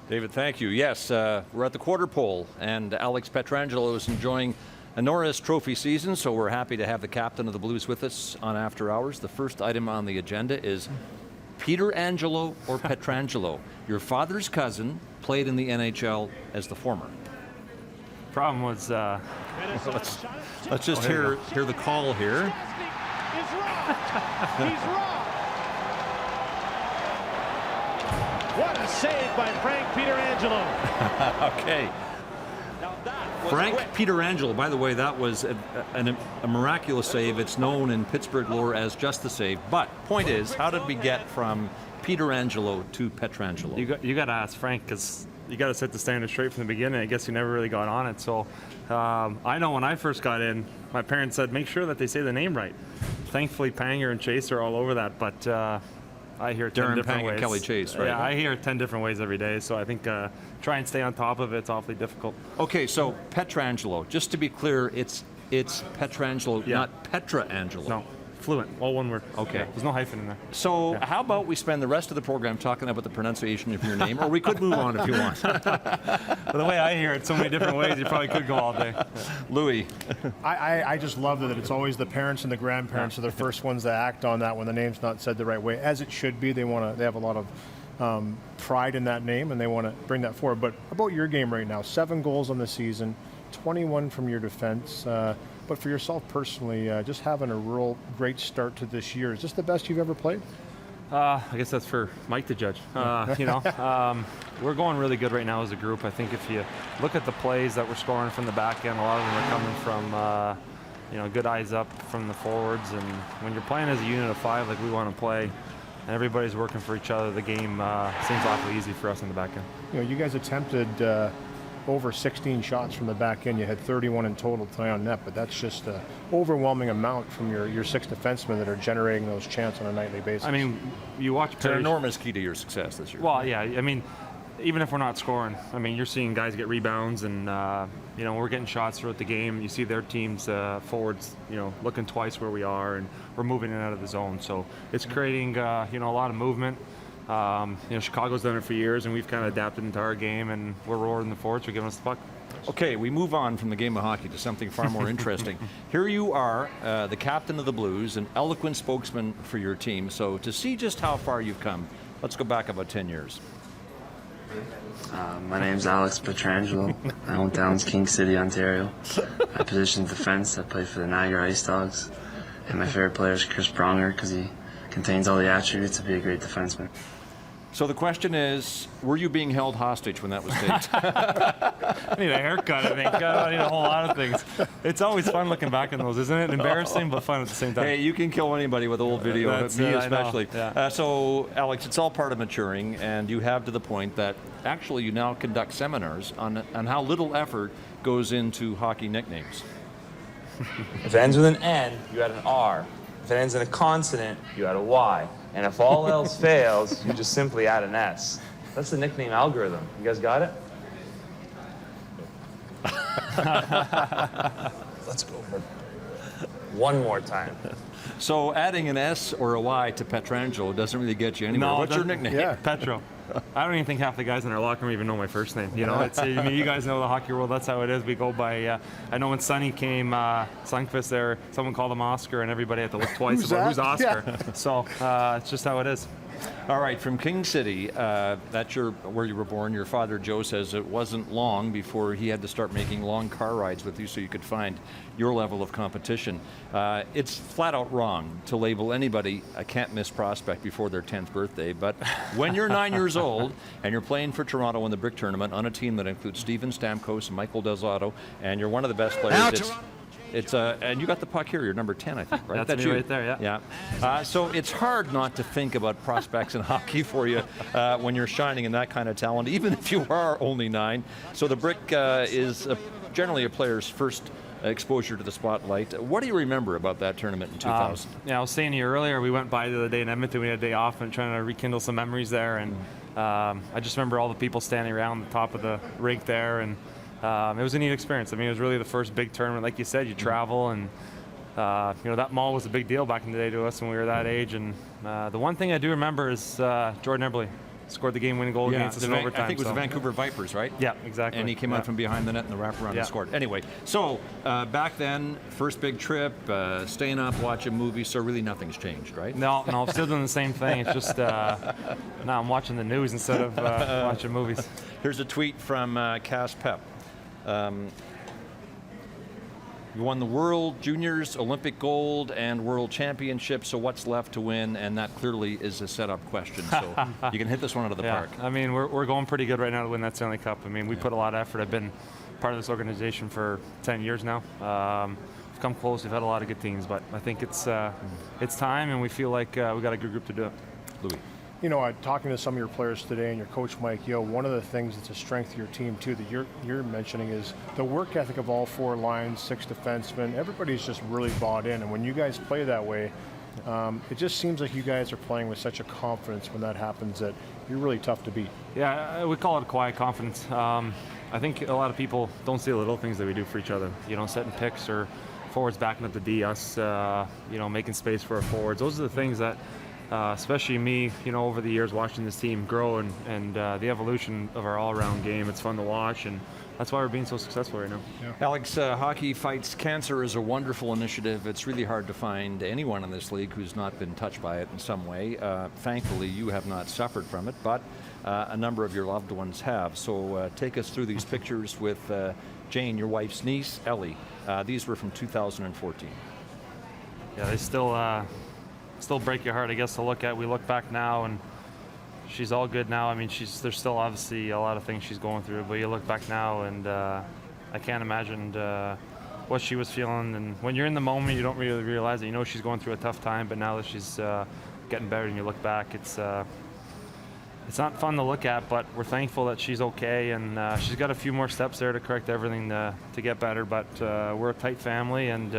David, thank you. Yes, we're at the quarter pole, and Alex Pietrangelo is enjoying a Norris Trophy season, so we're happy to have the captain of the Blues with us on After Hours. The first item on the agenda is Pietrangelo or Pietrangelo. Your father's cousin played in the NHL as the former. Problem was, let's just hear the call here. He's wrong. What a save by Frank Pietrangelo. Okay. Frank Pietrangelo, by the way, that was a miraculous save. It's known in Pittsburgh lore as just the save. But point is, how did we get from Pietrangelo to Pietrangelo? you got to ask Frank, because you got to set the standard straight from the beginning. I guess you never really got on it. So I know when I first got in, my parents said, make sure that they say the name right. Thankfully, Panger and Chase are all over that, but I hear 10 different ways. Kelly Chase, right? Yeah, I hear 10 different ways every day, so I think try and stay on top of it. It's awfully difficult. Okay, so Pietrangelo, just to be clear, it's Pietrangelo, not Pietrangelo. No, fluent, all one word. Okay. Yeah, there's no hyphen in there. So how about we spend the rest of the program talking about the pronunciation of your name, or we could move on if you want. The way I hear it so many different ways, you probably could go all day. Louie. I just love that it's always the parents and the grandparents are the first ones that act on that when the name's not said the right way, as it should be. They have a lot of pride in that name, and they want to bring that forward. But about your game right now, 7 goals on the season, 21 from your defense. But for yourself personally, just having a real great start to this year, is this the best you've ever played? I guess that's for Mike to judge. We're going really good right now as a group. I think if you look at the plays that we're scoring from the back end, a lot of them are coming from good eyes up from the forwards. And when you're playing as a unit of 5 like we want to play, and everybody's working for each other, the game seems awfully easy for us in the back end. You guys attempted over 16 shots from the back end. You had 31 in total tonight on net, but that's just an overwhelming amount from your 6 defensemen that are generating those chances on a nightly basis. I mean, you watch It's an enormous key to your success this year. Well, yeah, I mean, even if we're not scoring, I mean, you're seeing guys get rebounds, and we're getting shots throughout the game. You see their teams forwards, looking twice where we are, and we're moving in and out of the zone. So it's creating, a lot of movement. Chicago's done it for years, and we've kind of adapted into our game, and we're roaring the forwards for giving us the puck. Okay, we move on from the game of hockey to something far more interesting. Here you are, the captain of the Blues, an eloquent spokesman for your team. So to see just how far you've come, let's go back about 10 years. My name's Alex Pietrangelo. My hometown's King City, Ontario. My position's defense. I play for the Niagara Ice Dogs. And my favorite player is Chris Pronger because he contains all the attributes to be a great defenseman. So the question is, were you being held hostage when that was taped? I need a haircut, I think. I need a whole lot of things. It's always fun looking back on those, isn't it? Embarrassing, but fun at the same time. Hey, you can kill anybody with old video, me especially. Yeah. So, Alex, it's all part of maturing, and you have to the point that actually you now conduct seminars on how little effort goes into hockey nicknames. If it ends with an N, you add an R. If it ends in a consonant, you add a Y. And if all else fails, you just simply add an S. That's the nickname algorithm. You guys got it? Let's go for one more time. So adding an S or a Y to Pietrangelo doesn't really get you anywhere. No, What's your nickname? Yeah. Petro. I don't even think half the guys in our locker room even know my first name. You know, it's, I mean, you guys know the hockey world. That's how it is. We go by. I know when Sonny came, Sundqvist there, someone called him Oscar, and everybody had to look twice about who's Oscar. Yeah. So it's just how it is. All right, from King City, that's where you were born. Your father, Joe, says it wasn't long before he had to start making long car rides with you so you could find your level of competition. It's flat out wrong to label anybody a can't-miss prospect before their 10th birthday, but when you're 9 years old and you're playing for Toronto in the Brick Tournament on a team that includes Steven Stamkos and Michael Delzato, and you're one of the best players, and you got the puck here. You're number 10, I think, right? That's me right there, yeah. Yeah. So it's hard not to think about prospects in hockey for you when you're shining in that kind of talent, even if you are only 9. So the Brick is generally a player's first exposure to the spotlight. What do you remember about that tournament in 2000? Yeah, I was saying to you earlier, we went by the other day in Edmonton. We had a day off and trying to rekindle some memories there. And I just remember all the people standing around the top of the rink there. And it was a neat experience. I mean, it was really the first big tournament. Like you said, you travel, and that mall was a big deal back in the day to us when we were that age. And the one thing I do remember is Jordan Eberle. scored the game-winning goal against us in overtime. I think it was the Vancouver Vipers, right? Yeah, exactly. And he came out from behind the net in the wraparound and scored. Anyway, so back then, first big trip, staying up, watching movies, so really nothing's changed, right? No, I'm still doing the same thing. It's just now I'm watching the news instead of watching movies. Here's a tweet from Cass Pep. You won the World Juniors, Olympic gold, and World Championship, so what's left to win? And that clearly is a setup question, so you can hit this one out of the park. I mean, we're going pretty good right now to win that Stanley Cup. I mean, we put a lot of effort. I've been part of this organization for 10 years now. We've come close. We've had a lot of good teams, but I think it's time, and we feel like we got a good group to do it. Louie. You know, talking to some of your players today and your coach, Mike, one of the things that's a strength of your team, too, that you're mentioning is the work ethic of all 4 lines, 6 defensemen. Everybody's just really bought in. And when you guys play that way, it just seems like you guys are playing with such a confidence when that happens that you're really tough to beat. Yeah, we call it quiet confidence. I think a lot of people don't see the little things that we do for each other. Setting picks or forwards backing up the D, us, making space for our forwards. Those are the things that especially me, over the years watching this team grow and the evolution of our all-around game. It's fun to watch, and that's why we're being so successful right now. Yeah. Alex, Hockey Fights Cancer is a wonderful initiative. It's really hard to find anyone in this league who's not been touched by it in some way. Thankfully, you have not suffered from it, but a number of your loved ones have. So take us through these pictures with Jane, your wife's niece, Ellie. These were from 2014. Yeah, they still break your heart, I guess, to look at. We look back now, and she's all good now. I mean, there's still obviously a lot of things she's going through, but you look back now, and I can't imagine what she was feeling. And when you're in the moment, you don't really realize it. She's going through a tough time, but now that she's getting better, and you look back, it's not fun to look at, but we're thankful that she's okay, and she's got a few more steps there to correct everything to get better, but we're a tight family, and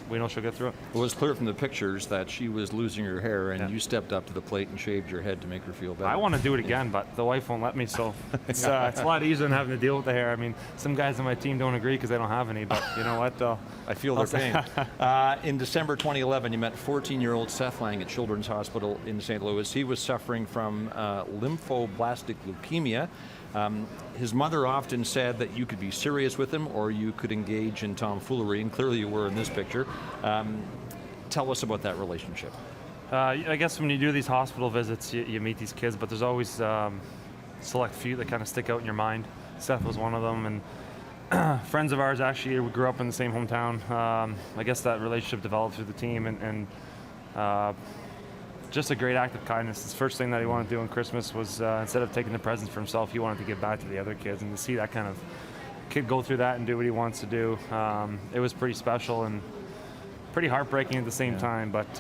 we know she'll get through it. It was clear from the pictures that she was losing her hair, and you stepped up to the plate and shaved your head to make her feel better. I want to do it again, but the wife won't let me, so it's a lot easier than having to deal with the hair. I mean, some guys on my team don't agree because they don't have any, but you know what? I feel their pain. In December 2011, you met 14-year-old Seth Lang at Children's Hospital in St. Louis. He was suffering from lymphoblastic leukemia. His mother often said that you could be serious with him or you could engage in tomfoolery, and clearly you were in this picture. Tell us about that relationship. I guess when you do these hospital visits, you meet these kids, but there's always select few that kind of stick out in your mind. Seth was one of them, and friends of ours actually, we grew up in the same hometown. I guess that relationship developed through the team, and just a great act of kindness. The first thing that he wanted to do on Christmas was instead of taking the presents for himself, he wanted to give back to the other kids, and to see that kind of kid go through that and do what he wants to do, it was pretty special and pretty heartbreaking at the same time, but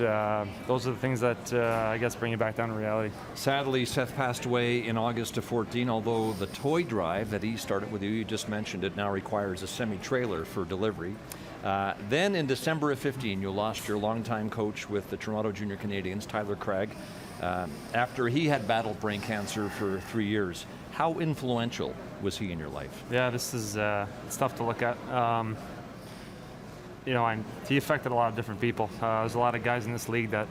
those are the things that I guess bring you back down to reality. Sadly, Seth passed away in August of 14, although the toy drive that he started with you just mentioned it, now requires a semi-trailer for delivery. Then in December of 15, you lost your longtime coach with the Toronto Junior Canadiens, Tyler Craig, after he had battled brain cancer for 3 years. How influential was he in your life? Yeah, this is it's tough to look at. He affected a lot of different people. There's a lot of guys in this league that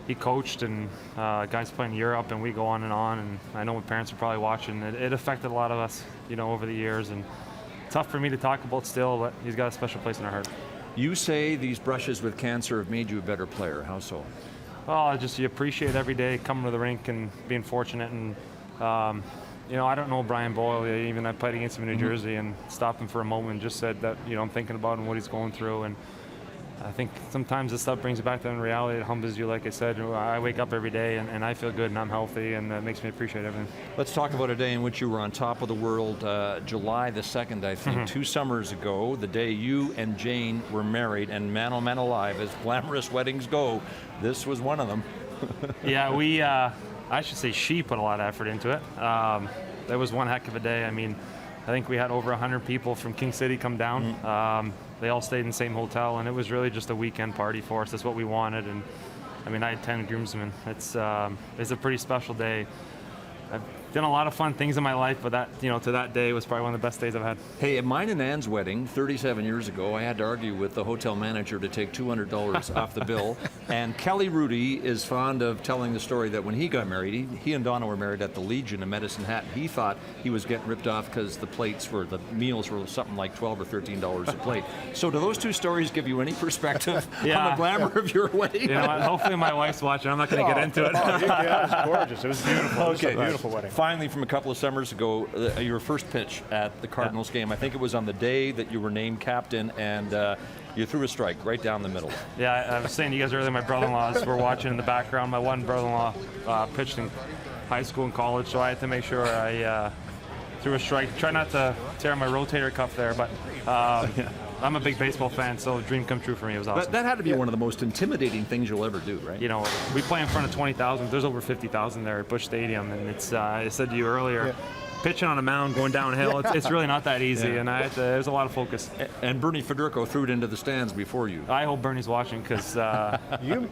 he coached, and guys playing in Europe, and we go on, and I know my parents are probably watching. It affected a lot of us, over the years, and tough for me to talk about still, but he's got a special place in our heart. You say these brushes with cancer have made you a better player. How so? Well, you appreciate every day coming to the rink and being fortunate, and I don't know Brian Boyle. Even I played against him in New Jersey and stopped him for a moment and just said that, I'm thinking about him, what he's going through. And I think sometimes this stuff brings you back down to reality. It humbles you, like I said. I wake up every day and I feel good and I'm healthy, and that makes me appreciate everything. Let's talk about a day in which you were on top of the world, July the 2nd, I think, 2 summers ago, the day you and Jane were married. And man, oh man alive, as glamorous weddings go, this was one of them. Yeah, I should say she put a lot of effort into it. That was one heck of a day. I mean, I think we had over 100 people from King City come down. They all stayed in the same hotel, and it was really just a weekend party for us. That's what we wanted. And I mean, I had 10 groomsmen. It's a pretty special day. done a lot of fun things in my life, but that, you know, to that day was probably one of the best days I've had. Hey, at mine and Ann's wedding 37 years ago, I had to argue with the hotel manager to take $200 off the bill. And Kelly Rudy is fond of telling the story that when he got married, he and Donna were married at the Legion in Medicine Hat. He thought he was getting ripped off because the meals were something like $12 or $13 a plate. So do those two stories give you any perspective on the glamour of your wedding? You know, hopefully my wife's watching. I'm not going to get into it. Yeah, it was gorgeous. It was beautiful. It was a beautiful wedding. Finally, from a couple of summers ago, your first pitch at the Cardinals game, I think it was on the day that you were named captain, and you threw a strike right down the middle. Yeah, I was saying to you guys earlier, my brother-in-laws were watching in the background. My one brother-in-law pitched in high school and college, so I had to make sure I threw a strike. Try not to tear my rotator cuff there, but I'm a big baseball fan, so dream come true for me. It was awesome. That had to be one of the most intimidating things you'll ever do, right? You know, we play in front of 20,000. There's over 50,000 there at Busch Stadium, and it's, I said to you earlier, pitching on a mound, going downhill, it's really not that easy, and there's a lot of focus. And Bernie Federico threw it into the stands before you. I hope Bernie's watching, because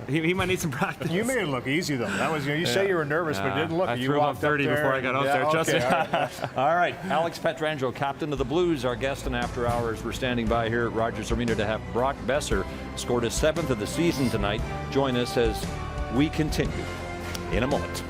he might need some practice. You made it look easy, though. That was, you say you were nervous, but it didn't look. I You threw about walked up 30 there before I got out there. Trust me. All right, Alex Pietrangelo, captain of the Blues, our guest in After Hours. We're standing by here at Rogers Arena to have Brock Besser scored his 7th of the season tonight. Join us as we continue in a moment.